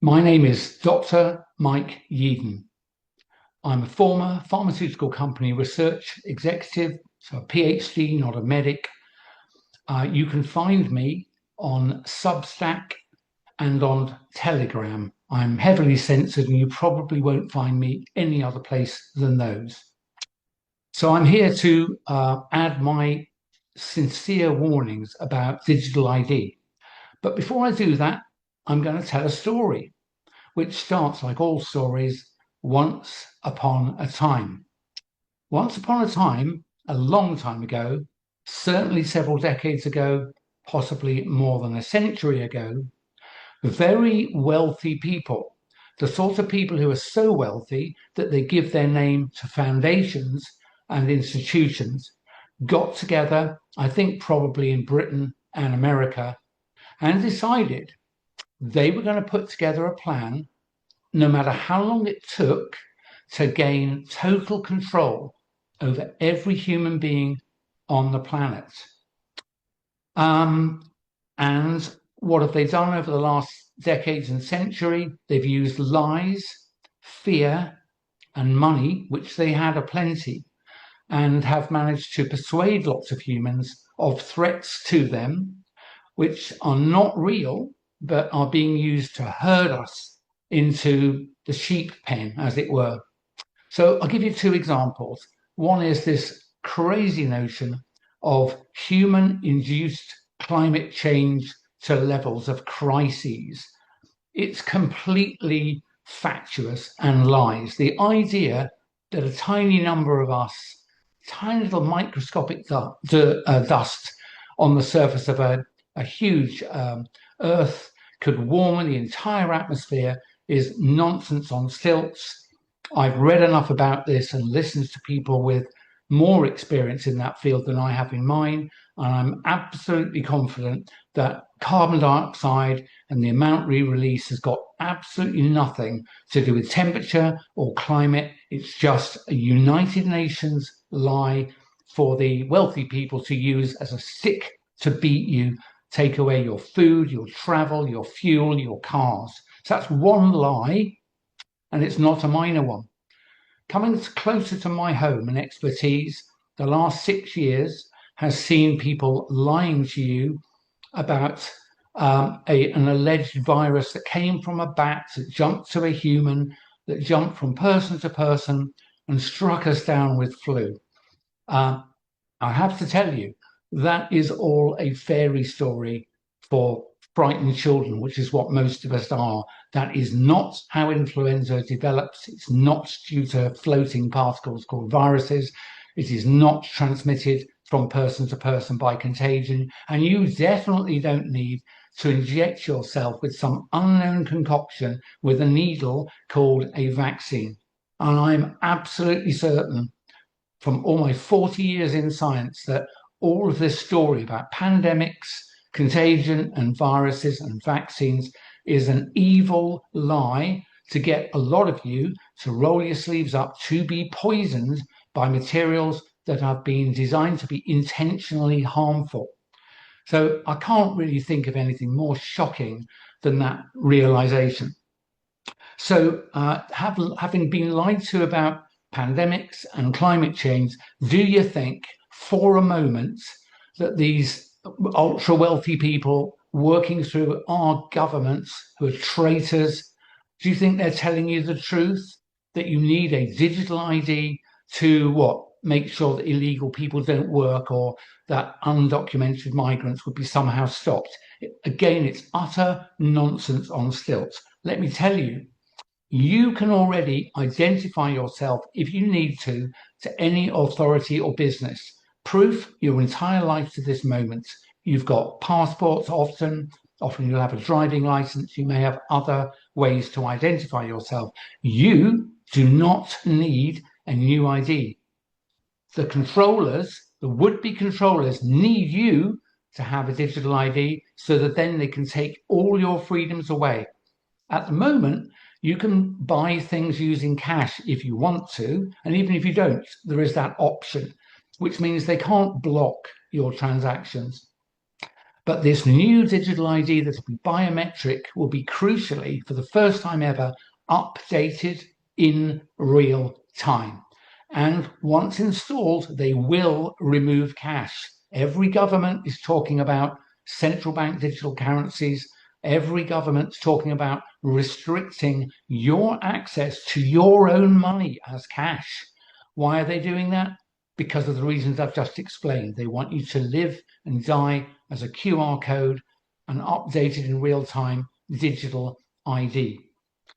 My name is Dr. Mike Yeadon. I'm a former pharmaceutical company research executive, so a PhD, not a medic. You can find me on Substack and on Telegram. I'm heavily censored and you probably won't find me any other place than those. So I'm here to add my sincere warnings about digital ID. But before I do that, I'm going to tell a story which starts like all stories, once upon a time. Once upon a time, a long time ago, certainly several decades ago, possibly more than a century ago, very wealthy people, the sort of people who are so wealthy that they give their name to foundations and institutions, got together, I think probably in Britain and America, and decided they were going to put together a plan, no matter how long it took, to gain total control over every human being on the planet. And what have they done over the last decades and century? They've used lies, fear, and money, which they had aplenty, and have managed to persuade lots of humans of threats to them, which are not real, but are being used to herd us into the sheep pen, as it were. So I'll give you two examples. One is this crazy notion of human-induced climate change to levels of crises. It's completely fatuous and lies. The idea that a tiny number of us, tiny little microscopic dust on the surface of a huge Earth could warm the entire atmosphere is nonsense on stilts. I've read enough about this and listened to people with more experience in that field than I have in mine, and I'm absolutely confident that carbon dioxide and the amount we release has got absolutely nothing to do with temperature or climate. It's just a United Nations lie for the wealthy people to use as a stick to beat you, take away your food, your travel, your fuel, your cars. So that's one lie, and it's not a minor one. Coming closer to my home and expertise, the last 6 years has seen people lying to you about an alleged virus that came from a bat, that jumped to a human, that jumped from person to person and struck us down with flu. I have to tell you, that is all a fairy story for frightened children, which is what most of us are. That is not how influenza develops. It's not due to floating particles called viruses. It is not transmitted from person to person by contagion. And you definitely don't need to inject yourself with some unknown concoction with a needle called a vaccine. And I'm absolutely certain from all my 40 years in science that all of this story about pandemics, contagion and viruses and vaccines is an evil lie to get a lot of you to roll your sleeves up to be poisoned by materials that have been designed to be intentionally harmful. So I can't really think of anything more shocking than that realization. So having been lied to about pandemics and climate change, do you think for a moment that these ultra wealthy people working through our governments who are traitors, do you think they're telling you the truth? That you need a digital ID to what? Make sure that illegal people don't work or that undocumented migrants would be somehow stopped. Again, it's utter nonsense on stilts. Let me tell you, you can already identify yourself, if you need to any authority or business. Proof your entire life to this moment. You've got passports often you'll have a driving license, you may have other ways to identify yourself. You do not need a new ID. The controllers, the would-be controllers, need you to have a digital ID so that then they can take all your freedoms away. At the moment, you can buy things using cash if you want to, and even if you don't, there is that option, which means they can't block your transactions. But this new digital ID that will be biometric will be crucially, for the first time ever, updated in real time. And once installed, they will remove cash. Every government is talking about central bank digital currencies. Every government's talking about restricting your access to your own money as cash. Why are they doing that? Because of the reasons I've just explained. They want you to live and die as a QR code and updated in real time digital ID.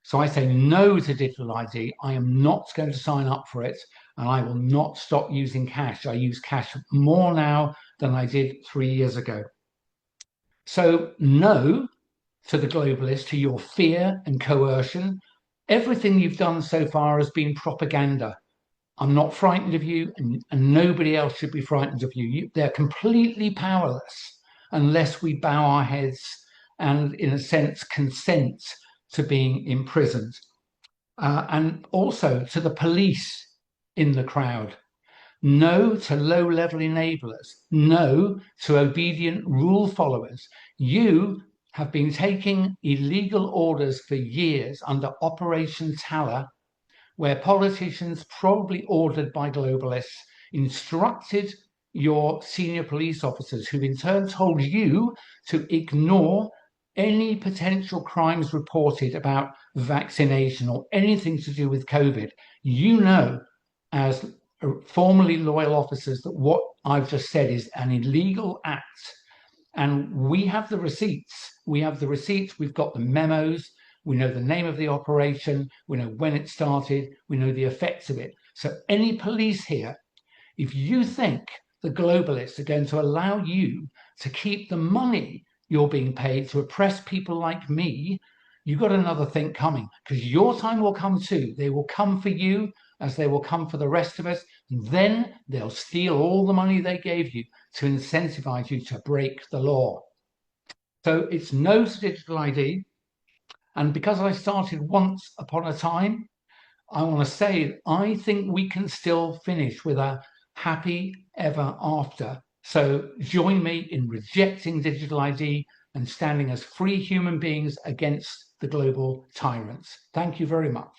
So I say no to digital ID. I am not going to sign up for it, and I will not stop using cash. I use cash more now than I did 3 years ago. So no to the globalists, to your fear and coercion. Everything you've done so far has been propaganda. I'm not frightened of you, and nobody else should be frightened of you. They're completely powerless unless we bow our heads and, in a sense, consent to being imprisoned. And also to the police in the crowd. No to low-level enablers. No to obedient rule followers. You have been taking illegal orders for years under Operation Talla, where politicians, probably ordered by globalists, instructed your senior police officers, who in turn told you to ignore any potential crimes reported about vaccination or anything to do with COVID. You know, as formerly loyal officers, that what I've just said is an illegal act. And we have the receipts. We have the receipts. We've got the memos. We know the name of the operation. We know when it started. We know the effects of it. So any police here, if you think the globalists are going to allow you to keep the money you're being paid to oppress people like me, you've got another thing coming, because your time will come too. They will come for you as they will come for the rest of us. And then they'll steal all the money they gave you to incentivize you to break the law. So it's no to digital ID. And because I started once upon a time, I want to say I think we can still finish with a happy ever after. So join me in rejecting digital ID and standing as free human beings against the global tyrants. Thank you very much.